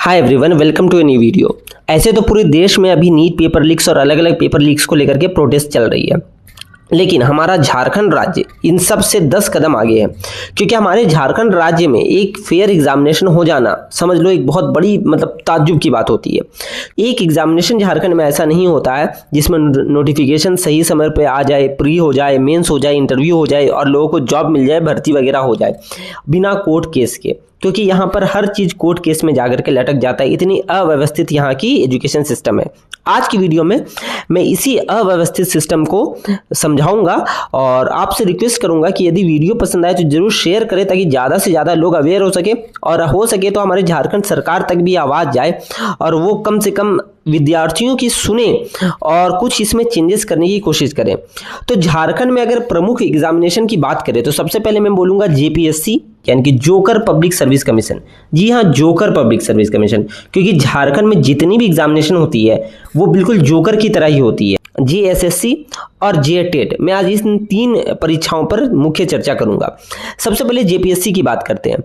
Hi everyone, welcome to a new video. ऐसे तो पूरे देश में अभी नीट पेपर लीक्स और अलग अलग पेपर लीक्स को लेकर के प्रोटेस्ट चल रही है, लेकिन हमारा झारखंड राज्य इन सब से 10 कदम आगे है। क्योंकि हमारे झारखंड राज्य में एक फेयर एग्जामिनेशन हो जाना समझ लो एक बहुत बड़ी ताज्जुब की बात होती है। एक एग्जामिनेशन झारखंड में ऐसा नहीं होता है जिसमें नोटिफिकेशन सही समय पे आ जाए, प्री हो जाए, मेंस हो जाए, इंटरव्यू हो जाए और लोगों को जॉब मिल जाए, भर्ती वगैरह हो जाए बिना कोर्ट केस के। क्योंकि यहाँ पर हर चीज़ कोर्ट केस में जाकर के लटक जाता है, इतनी अव्यवस्थित यहाँ की एजुकेशन सिस्टम है। आज की वीडियो में मैं इसी अव्यवस्थित सिस्टम को समझाऊंगा और आपसे रिक्वेस्ट करूंगा कि यदि वीडियो पसंद आए तो जरूर शेयर करें, ताकि ज़्यादा से ज़्यादा लोग अवेयर हो सके और हो सके तो हमारे झारखंड सरकार तक भी आवाज़ जाए और वो कम से कम विद्यार्थियों की सुने और कुछ इसमें चेंजेस करने की कोशिश करें। तो झारखंड में अगर प्रमुख एग्जामिनेशन की बात करें तो सबसे पहले मैं बोलूंगा जेपीएससी, यानी कि जोकर पब्लिक सर्विस कमीशन। जी हाँ, जोकर पब्लिक सर्विस कमीशन, क्योंकि झारखंड में जितनी भी एग्जामिनेशन होती है वो बिल्कुल जोकर की तरह ही होती है। जेएसएससी और जेटेट, मैं आज इन तीन परीक्षाओं पर मुख्य चर्चा करूंगा। सबसे पहले जेपीएससी की बात करते हैं।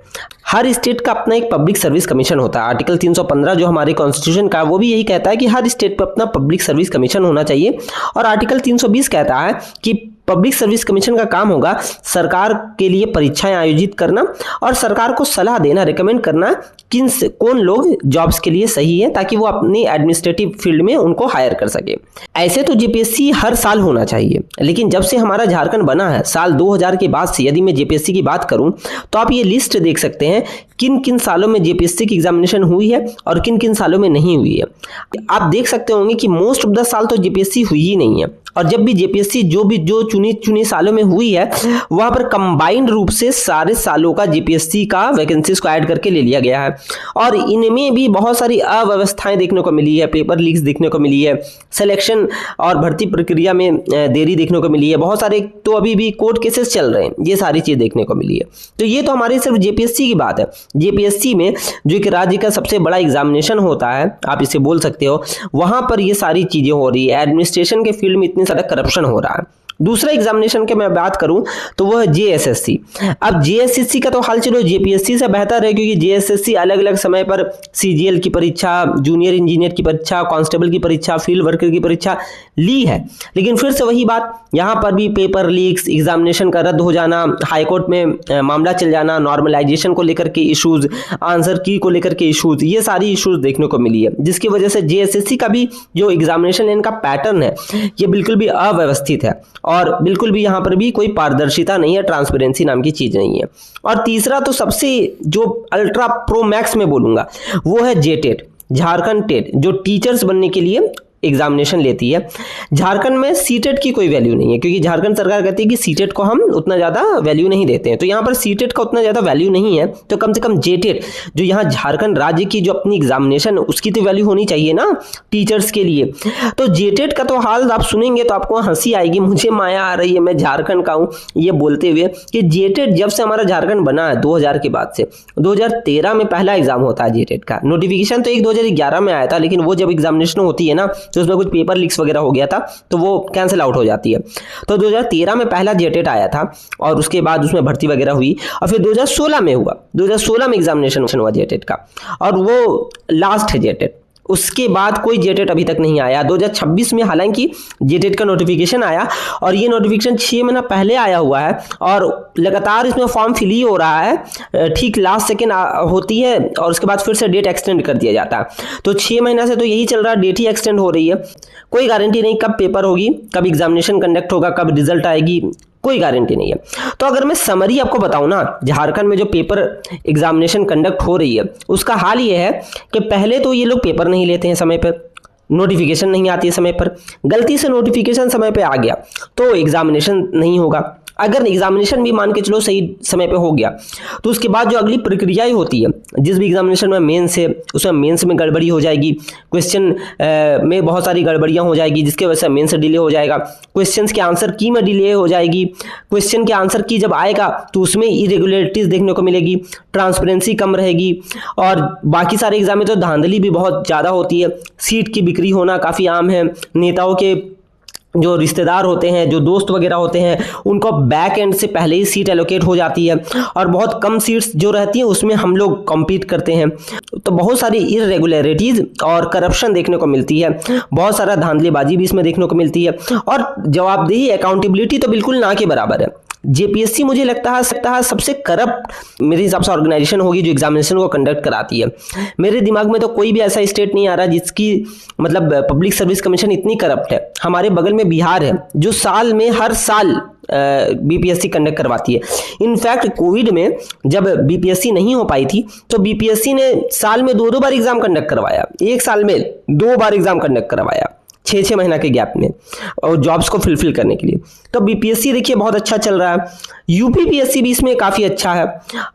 हर स्टेट का अपना एक पब्लिक सर्विस कमीशन होता है। आर्टिकल 315 जो हमारे कॉन्स्टिट्यूशन का, वो भी यही कहता है कि हर स्टेट पर अपना पब्लिक सर्विस कमीशन होना चाहिए। और आर्टिकल 320 कहता है कि पब्लिक सर्विस कमीशन का काम होगा सरकार के लिए परीक्षाएं आयोजित करना और सरकार को सलाह देना, रिकमेंड करना कौन लोग जॉब्स के लिए सही है, ताकि वो अपनी एडमिनिस्ट्रेटिव फील्ड में उनको हायर कर सके। ऐसे तो जेपीएससी हर साल होना चाहिए, लेकिन जब से हमारा झारखंड बना है साल 2000 के बाद से, यदि मैं जेपीएससी की बात करूं तो आप ये लिस्ट देख सकते हैं किन किन सालों में जेपीएससी की एग्जामिनेशन हुई है और किन किन सालों में नहीं हुई है। आप देख सकते होंगे कि मोस्ट ऑफ द साल तो जेपीएससी हुई ही नहीं है, और जब भी जेपीएससी जो चुनी सालों में हुई है वहां पर कंबाइंड रूप से सारे सालों का जेपीएससी का वैकेंसीज को ऐड करके ले लिया गया है। और इनमें भी बहुत सारी अव्यवस्थाएं देखने को मिली है, पेपर लीक्स देखने को मिली है, सिलेक्शन और भर्ती प्रक्रिया में देरी देखने को मिली है, बहुत सारे तो अभी भी कोर्ट केसेस चल रहे हैं, ये सारी चीज देखने को मिली है। तो ये तो हमारी सिर्फ जेपीएससी की बात है। जेपीएससी में जो एक राज्य का सबसे बड़ा एग्जामिनेशन होता है, आप इसे बोल सकते हो, वहां पर ये सारी चीजें हो रही है। एडमिनिस्ट्रेशन के फील्ड में इतनी सारा करप्शन हो रहा है। दूसरा एग्जामिनेशन की मैं बात करूं तो वह है जेएसएससी। अब जेएसएससी का तो हाल चलो जेपीएससी से बेहतर है, क्योंकि जेएसएससी अलग अलग समय पर सीजीएल की परीक्षा, जूनियर इंजीनियर की परीक्षा, कांस्टेबल की परीक्षा, फील्ड वर्कर की परीक्षा ली है। लेकिन फिर से वही बात, यहाँ पर भी पेपर लीक्स, एग्जामिनेशन का रद्द हो जाना, हाईकोर्ट में मामला चल जाना, नॉर्मलाइजेशन को लेकर के इशूज, आंसर की को लेकर के इशूज, ये सारी इशूज देखने को मिली है, जिसकी वजह से जेएसएससी का भी जो एग्जामिनेशन इनका पैटर्न है ये बिल्कुल भी अव्यवस्थित है और बिल्कुल भी यहाँ पर भी कोई पारदर्शिता नहीं है, ट्रांसपेरेंसी नाम की चीज नहीं है। और तीसरा तो सबसे जो अल्ट्रा प्रो मैक्स में बोलूंगा वो है जेटेट, झारखंड टेट, जो टीचर्स बनने के लिए एग्जामिनेशन लेती है। झारखंड में सीटेट की कोई वैल्यू नहीं है, क्योंकि झारखंड सरकार कहती है कि सीटेट को हम उतना ज्यादा वैल्यू नहीं देते हैं। तो यहाँ पर सीटेट का उतना ज्यादा वैल्यू नहीं है, तो कम से कम जेटेट जो यहाँ झारखंड राज्य की जो अपनी एग्जामिनेशन, उसकी तो वैल्यू होनी चाहिए ना टीचर्स के लिए। तो जेटेट का तो हाल आप सुनेंगे तो आपको हंसी आएगी, मुझे माया आ रही है, मैं झारखंड का हूँ ये बोलते हुए, कि जेटेट जब से हमारा झारखंड बना है 2000 के बाद से, 2013 में पहला एग्जाम होता है जेटेट का। नोटिफिकेशन तो 2011 में आया था, लेकिन वो जब एग्जामिनेशन होती है ना तो उसमें कुछ पेपर लीक्स वगैरह हो गया था, तो वो कैंसिल आउट हो जाती है। तो 2013 में पहला जेटेट आया था और उसके बाद उसमें भर्ती वगैरह हुई, और फिर 2016 में हुआ, 2016 में एग्जामिनेशन हुआ जेटेट का, और वो लास्ट है जेटेट। उसके बाद कोई जेटेट अभी तक नहीं आया। 2026 में हालांकि जेटेट का नोटिफिकेशन आया, और ये नोटिफिकेशन 6 महीना पहले आया हुआ है, और लगातार इसमें फॉर्म फिल ही हो रहा है, ठीक लास्ट सेकेंड होती है और उसके बाद फिर से डेट एक्सटेंड कर दिया जाता है। तो 6 महीना से तो यही चल रहा है, डेट ही एक्सटेंड हो रही है। कोई गारंटी नहीं कब पेपर होगी, कब एग्जामिनेशन कंडक्ट होगा, कब रिजल्ट आएगी, कोई गारंटी नहीं है। तो अगर मैं समरी आपको बताऊं ना, झारखंड में जो पेपर एग्जामिनेशन कंडक्ट हो रही है उसका हाल ये है कि पहले तो ये लोग पेपर नहीं लेते हैं समय पर, नोटिफिकेशन नहीं आती है समय पर, गलती से नोटिफिकेशन समय पे आ गया तो एग्जामिनेशन नहीं होगा। अगर एग्जामिनेशन भी मान के चलो सही समय पे हो गया तो उसके बाद जो अगली प्रक्रियाएं होती है, जिस भी एग्जामिनेशन में मेंस है उसमें मेंस में गड़बड़ी हो जाएगी, क्वेश्चन में बहुत सारी गड़बड़ियां हो जाएगी, जिसके वजह से मेंस डिले हो जाएगा, क्वेश्चंस के आंसर की में डिले हो जाएगी, क्वेश्चन के आंसर की जब आएगा तो उसमें इरेगुलरिटीज देखने को मिलेगी, ट्रांसपेरेंसी कम रहेगी, और बाकी सारे एग्जाम में तो धांधली भी बहुत ज़्यादा होती है, सीट की बिक्री होना काफ़ी आम है, नेताओं के जो रिश्तेदार होते हैं, जो दोस्त वगैरह होते हैं, उनको बैक एंड से पहले ही सीट एलोकेट हो जाती है और बहुत कम सीट्स जो रहती हैं उसमें हम लोग कॉम्पीट करते हैं। तो बहुत सारी इरेगुलरिटीज़ और करप्शन देखने को मिलती है, बहुत सारा धांधलीबाजी भी इसमें देखने को मिलती है और जवाबदेही, अकाउंटेबिलिटी तो बिल्कुल ना के बराबर है। जेपीएससी मुझे लगता है सबसे करप्ट मेरे हिसाब से ऑर्गेनाइजेशन होगी जो एग्जामिनेशन को कंडक्ट कराती है। मेरे दिमाग में तो कोई भी ऐसा स्टेट नहीं आ रहा जिसकी मतलब पब्लिक सर्विस कमीशन इतनी करप्ट है। हमारे बगल में बिहार है जो साल में हर साल बीपीएससी कंडक्ट करवाती है। इनफैक्ट कोविड में जब बीपीएससी नहीं हो पाई थी तो बीपीएससी ने साल में 2-2 बार एग्जाम कंडक्ट करवाया, एक साल में 2 बार एग्जाम कंडक्ट करवाया 6-6 महीना के गैप में और जॉब्स को फिलफिल करने के लिए। तो बीपीएससी देखिए बहुत अच्छा चल रहा है, यूपीपीएससी भी इसमें काफ़ी अच्छा है।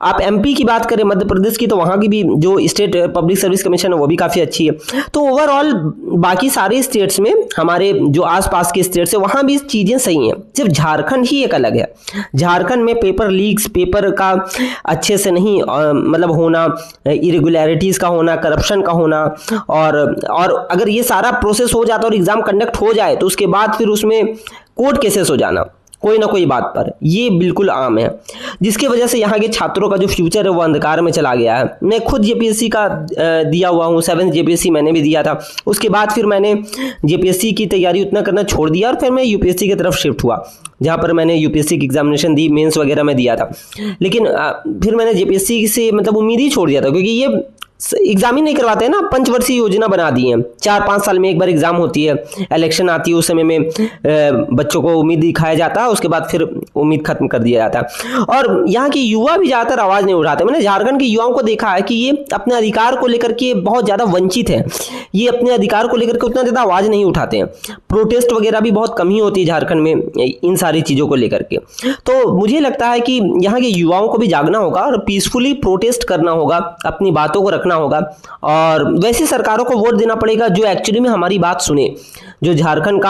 आप एमपी की बात करें, मध्य प्रदेश की, तो वहाँ की भी जो स्टेट पब्लिक सर्विस कमीशन है वो भी काफ़ी अच्छी है। तो ओवरऑल बाकी सारे स्टेट्स में, हमारे जो आसपास के स्टेट्स है वहाँ भी चीज़ें सही हैं, सिर्फ झारखंड ही एक अलग है। झारखंड में पेपर लीक्स, पेपर का अच्छे से नहीं मतलब होना, इरेगुलरिटीज़ का होना, करप्शन का होना, और अगर ये सारा प्रोसेस हो जाता और एग्जाम कंडक्ट हो जाए तो उसके बाद फिर उसमें कोर्ट केसेस हो जाना कोई ना कोई बात पर, ये बिल्कुल आम है, जिसकी वजह से यहाँ के छात्रों का जो फ्यूचर है वो अंधकार में चला गया है। मैं खुद जेपीएससी का दिया हुआ हूँ, 7th जेपीएससी मैंने भी दिया था। उसके बाद फिर मैंने जेपीएससी की तैयारी उतना करना छोड़ दिया और फिर मैं यूपीएससी की तरफ शिफ्ट हुआ, जहाँ पर मैंने यूपीएससी की एग्जामिनेशन दी, मेंस वगैरह में दिया था। लेकिन फिर मैंने जेपीएससी से मतलब उम्मीद ही छोड़ दिया था, क्योंकि ये एग्जाम ही नहीं करवाते हैं ना, पंचवर्षीय योजना बना दी है, 4-5 साल में एक बार एग्जाम होती है, इलेक्शन आती है, उस समय में बच्चों को उम्मीद दिखाया जाता है, उसके बाद फिर उम्मीद खत्म कर दिया जाता है। और यहाँ के युवा भी ज़्यादातर आवाज़ नहीं उठाते। मैंने झारखंड के युवाओं को देखा है कि ये अपने अधिकार को लेकर के बहुत ज़्यादा वंचित हैं, ये अपने अधिकार को लेकर के उतना ज़्यादा आवाज़ नहीं उठाते हैं। प्रोटेस्ट वगैरह भी बहुत कम ही होती है झारखंड में इन सारी चीज़ों को लेकर के। तो मुझे लगता है कि यहाँ के युवाओं को भी जागना होगा और पीसफुली प्रोटेस्ट करना होगा, अपनी बातों को रखना होगा और वैसी सरकारों को वोट देना पड़ेगा जो एक्चुअली में हमारी बात सुने, जो झारखंड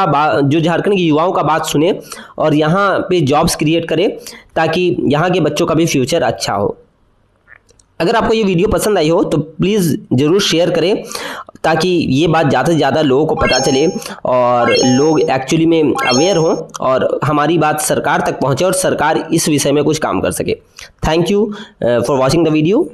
के युवाओं का बात सुने और यहाँ पे जॉब्स क्रिएट करे, ताकि यहाँ के बच्चों का भी फ्यूचर अच्छा हो। अगर आपको ये वीडियो पसंद आई हो तो प्लीज़ ज़रूर शेयर करें, ताकि ये बात ज़्यादा से ज़्यादा लोगों को पता चले और लोग एक्चुअली में अवेयर हों और हमारी बात सरकार तक पहुँचे और सरकार इस विषय में कुछ काम कर सके। Thank you for watching the video.